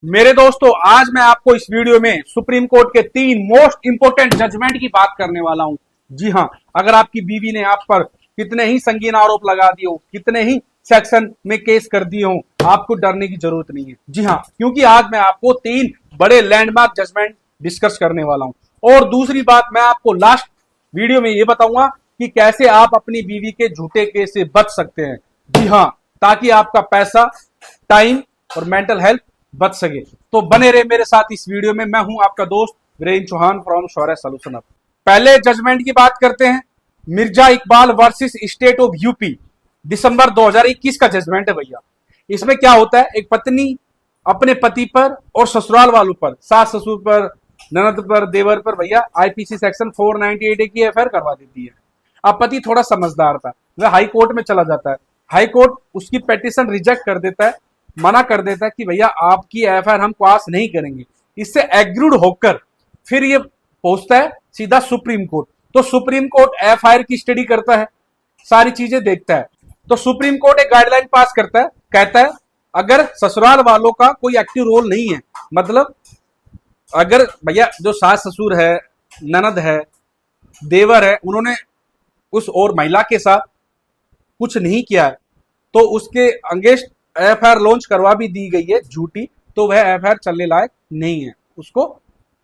मेरे दोस्तों, आज मैं आपको इस वीडियो में सुप्रीम कोर्ट के 3 मोस्ट इंपोर्टेंट जजमेंट की बात करने वाला हूं। जी हां, अगर आपकी बीवी ने आप पर कितने ही संगीन आरोप लगा दिए हो, कितने ही सेक्शन में केस कर दिए हो, आपको डरने की जरूरत नहीं है। जी हां, क्योंकि आज मैं आपको 3 बड़े लैंडमार्क जजमेंट डिस्कस करने वाला हूं। और दूसरी बात, मैं आपको लास्ट वीडियो में यह बताऊंगा कि कैसे आप अपनी बीवी के झूठे केस से बच सकते हैं। जी हां, ताकि आपका पैसा, टाइम और मेंटल हेल्थ बच सके। तो बने रहे मेरे साथ इस वीडियो में। मैं हूं आपका दोस्त वीरेंद्र चौहान फ्रॉम शौर्य सॉल्यूशन। पहले जजमेंट की बात करते हैं। Mirza Iqbal versus state of UP, दिसंबर 2021 का जजमेंट है भैया। इसमें क्या होता है, एक पत्नी अपने पति पर और ससुराल वालों पर, सास ससुर पर, ननद पर, देवर पर भैया आईपीसी सेक्शन 498 की एफआईआर करवा देती है। अब पति थोड़ा समझदार था, वह हाई कोर्ट में चला जाता है। हाई कोर्ट उसकी पेटिशन रिजेक्ट कर देता है, मना कर देता है कि भैया आपकी एफआईआर हम पास नहीं करेंगे। इससे एग्रीड होकर फिर ये पहुंचता है सीधा सुप्रीम कोर्ट। तो सुप्रीम कोर्ट एफआईआर की स्टडी करता है, सारी चीजें देखता है। तो सुप्रीम कोर्ट एक गाइडलाइन पास करता है, कहता है अगर ससुराल वालों का कोई एक्टिव रोल नहीं है, मतलब अगर भैया जो सास ससुर है, ननद है, देवर है, उन्होंने उस और महिला के साथ कुछ नहीं किया है, तो उसके अगेंस्ट एफआईआर लॉन्च करवा भी दी गई है झूठी, तो वह एफआईआर चलने लायक नहीं है, उसको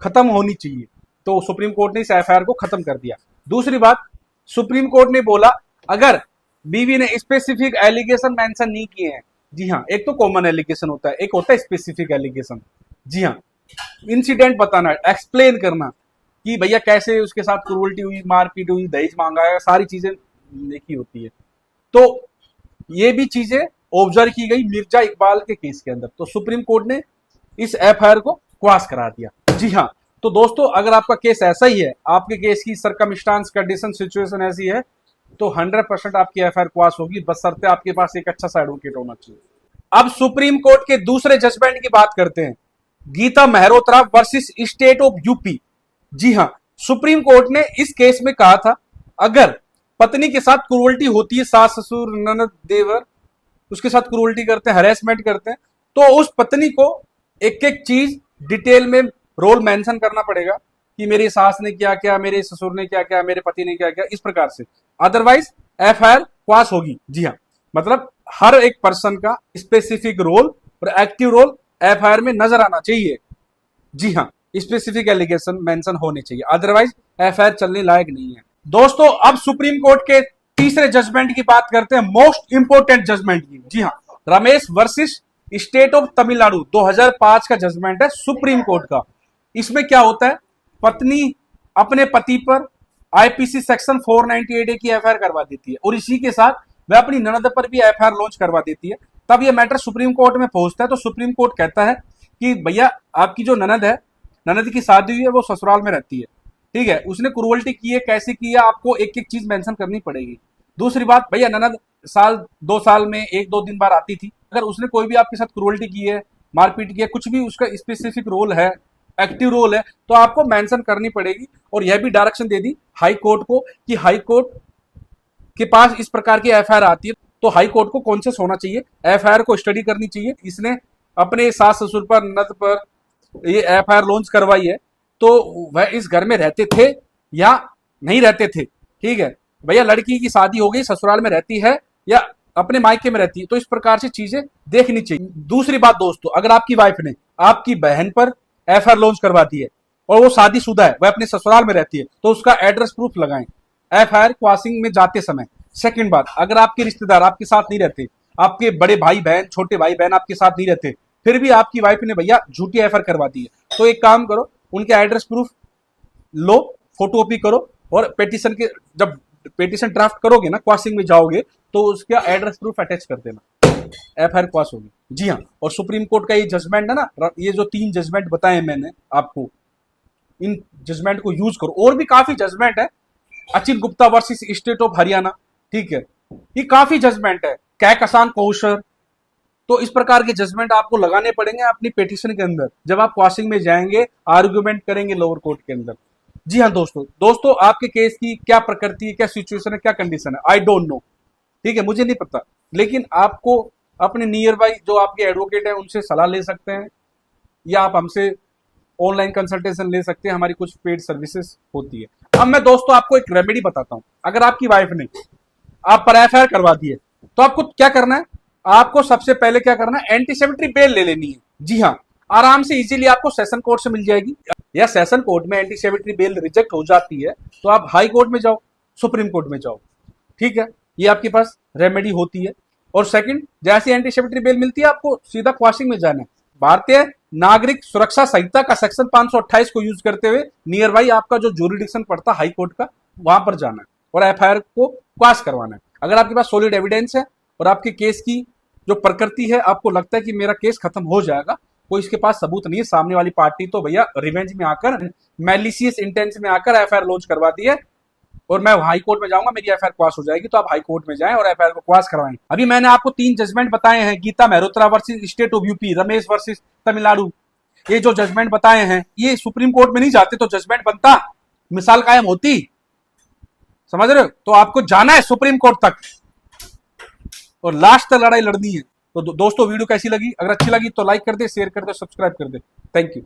खत्म होनी चाहिए। तो सुप्रीम कोर्ट ने इस एफआईआर को खत्म कर दिया। दूसरी बात, सुप्रीम कोर्ट ने बोला अगर बीवी ने स्पेसिफिक एलिगेशन मेंशन नहीं किए हैं। जी हाँ, एक तो कॉमन एलिगेशन होता है, एक होता है स्पेसिफिक एलिगेशन। जी हाँ, इंसिडेंट बताना, एक्सप्लेन करना कि भैया कैसे उसके साथ क्रूरल्टी हुई, मारपीट हुई, दहेज मांगा है, सारी चीजें लिखी होती है। तो ये भी चीजें ऑब्जर्व की गई मिर्जा इकबाल के केस के अंदर। तो सुप्रीम कोर्ट ने इस एफआईआर को क्वाश करा दिया। जी हाँ, तो दोस्तों अगर आपका केस ऐसा ही है, आपके केस की सरकमस्टांस, कंडीशन, सिचुएशन ऐसी है, तो 100% आपकी एफआईआर क्वाश होगी, बशर्ते आपके पास एक अच्छा सा एडवोकेट होना चाहिए। अब सुप्रीम कोर्ट के दूसरे जजमेंट की बात करते हैं, Geeta Mehrotra versus state of UP. जी हाँ, सुप्रीम कोर्ट ने इस केस में कहा था अगर पत्नी के साथ क्रूरल्टी होती है, सास ससुर ननद देवर उसके साथ क्रूरल्टी करते हैं, हरेसमेंट करते हैं, तो उस पत्नी को एक एक चीज डिटेल में रोल मेंशन करना पड़ेगा कि मेरी सास ने क्या क्या, मेरे ससुर ने क्या क्या, मेरे पति ने क्या क्या, इस प्रकार से। अदरवाइज एफआईआर पास होगी। जी हाँ, मतलब हर एक पर्सन का स्पेसिफिक रोल और एक्टिव रोल एफआईआर में नजर आना चाहिए। जी हाँ, स्पेसिफिक एलिगेशन मेंशन होने चाहिए, अदरवाइज एफआईआर चलने लायक नहीं है। दोस्तों अब सुप्रीम कोर्ट के तीसरे जजमेंट की बात करते हैं, मोस्ट इंपोर्टेंट जजमेंट की। जी हाँ, Ramesh versus state of Tamil Nadu, 2005 का जजमेंट है सुप्रीम कोर्ट का। इसमें क्या होता है, पत्नी अपने पति पर आईपीसी सेक्शन 498 की एफआईआर करवा देती है और इसी के साथ वह अपनी ननद पर भी एफआईआर लॉन्च करवा देती है। तब यह मैटर सुप्रीम कोर्ट में पहुंचता है। तो सुप्रीम कोर्ट कहता है कि भैया आपकी जो ननद है, ननद की शादी हुई है, वो ससुराल में रहती है, ठीक है, उसने क्रूरल्टी की है, कैसे की है, आपको एक एक चीज मेंशन करनी पड़ेगी। दूसरी बात, भैया ननद साल 2 साल में 1-2 दिन बार आती थी, अगर उसने कोई भी आपके साथ क्रूरल्टी की है, मारपीट की है, कुछ भी उसका स्पेसिफिक रोल है, एक्टिव रोल है, तो आपको मेंशन करनी पड़ेगी। और यह भी डायरेक्शन दे दी हाई कोर्ट को कि हाई कोर्ट के पास इस प्रकार की एफआईआर आती है, तो हाई कोर्ट को कॉन्शियस होना चाहिए, एफआईआर को स्टडी करनी चाहिए। इसने अपने सास ससुर पर, ननद पर ये एफआईआर लॉन्च करवाई है, तो वह इस घर में रहते थे या नहीं रहते थे, ठीक है, भैया लड़की की शादी हो गई, ससुराल में रहती है या अपने मायके में रहती है, तो इस प्रकार से चीजें देखनी चाहिए। दूसरी बात दोस्तों, अगर आपकी वाइफ ने आपकी बहन पर एफआईआर लॉन्च करवा दी है और वो शादीशुदा है, वह अपने ससुराल में रहती है, तो उसका एड्रेस प्रूफ लगाएं एफआईआर क्रॉसिंग में जाते समय। सेकंड बात, अगर आपके रिश्तेदार आपके साथ नहीं रहते, आपके बड़े भाई बहन, छोटे भाई बहन आपके साथ नहीं रहते, फिर भी आपकी वाइफ ने भैया झूठी एफआईआर करवा दी है, तो एक काम करो, उनके एड्रेस प्रूफ लो, फोटोकॉपी करो और पेटिशन के, जब पेटिशन ड्राफ्ट करोगे ना, क्रॉसिंग में जाओगे, तो उसका एड्रेस प्रूफ अटैच कर देना, एफआईआर पास होगी। जी हाँ, और सुप्रीम कोर्ट का ये जजमेंट है ना, ये जो 3 जजमेंट बताए मैंने आपको, इन जजमेंट को यूज करो। और भी काफी जजमेंट है, Achil Gupta versus state of Haryana, ठीक है, ये काफी जजमेंट है, कैकसान कौशर। तो इस प्रकार के जजमेंट आपको लगाने पड़ेंगे अपनी पेटिशन के अंदर, जब आप क्रॉसिंग में जाएंगे, आर्गुमेंट करेंगे लोअर कोर्ट के अंदर। जी हाँ दोस्तों आपके केस की क्या प्रकृति है, क्या सिचुएशन है, क्या कंडीशन है, आई डोंट नो, ठीक है, मुझे नहीं पता, लेकिन आपको अपने नियर बाई जो आपके एडवोकेट है उनसे सलाह ले सकते हैं, या आप हमसे ऑनलाइन कंसल्टेशन ले सकते हैं, हमारी कुछ पेड सर्विसेज होती है। अब मैं दोस्तों आपको एक रेमेडी बताता हूं। अगर आपकी वाइफ ने आप पर एफआईआर करवा दी है तो आपको क्या करना है, आपको सबसे पहले क्या करना है, एंटीसेमेट्री बेल ले लेनी है। जी हाँ, आराम से इजीली आपको सेशन कोर्ट से मिल जाएगी, या सेशन कोर्ट में एंटीसेमेट्री बेल रिजेक्ट हो जाती है तो आप हाई कोर्ट में जाओ, सुप्रीम कोर्ट में जाओ, ठीक है, ये आपके पास रेमेडी होती है। और सेकंड, जैसे एंटीसेमेट्री बेल मिलती है आपको सीधा क्वाशिंग में जाना है, भारतीय नागरिक सुरक्षा संहिता का सेक्शन 528 को यूज करते हुए नियर बाई आपका जो ज्यूरिडिक्शन पड़ता है हाई कोर्ट का, वहां पर जाना है और एफआईआर को क्वाश करवाना है। अगर आपके पास सॉलिड एविडेंस है और आपके केस की जो प्रकृति है, आपको लगता है कि मेरा केस खत्म हो जाएगा, कोई इसके पास सबूत नहीं है, सामने वाली पार्टी तो भैया रिवेंज में आकर, मैलिशियस इंटेंस में आकर एफआईआर लॉन्च करवा दी है और मैं हाई कोर्ट में जाऊंगा, मेरी एफआईआर क्वाश हो जाएगी, तो आप हाई कोर्ट में जाएं और एफआईआर को क्वाश करवाएं। अभी मैंने आपको 3 जजमेंट बताए हैं, Geeta Mehrotra versus state of UP, Ramesh versus Tamil Nadu. ये जो जजमेंट बताए हैं ये सुप्रीम कोर्ट में नहीं जाते तो जजमेंट बनता, मिसाल कायम होती, समझ रहे हो? तो आपको जाना है सुप्रीम कोर्ट तक और लास्ट तक लड़ाई लड़नी है। तो दोस्तों वीडियो कैसी लगी? अगर अच्छी लगी तो लाइक कर दे, शेयर कर दे, सब्सक्राइब कर दे। Thank you.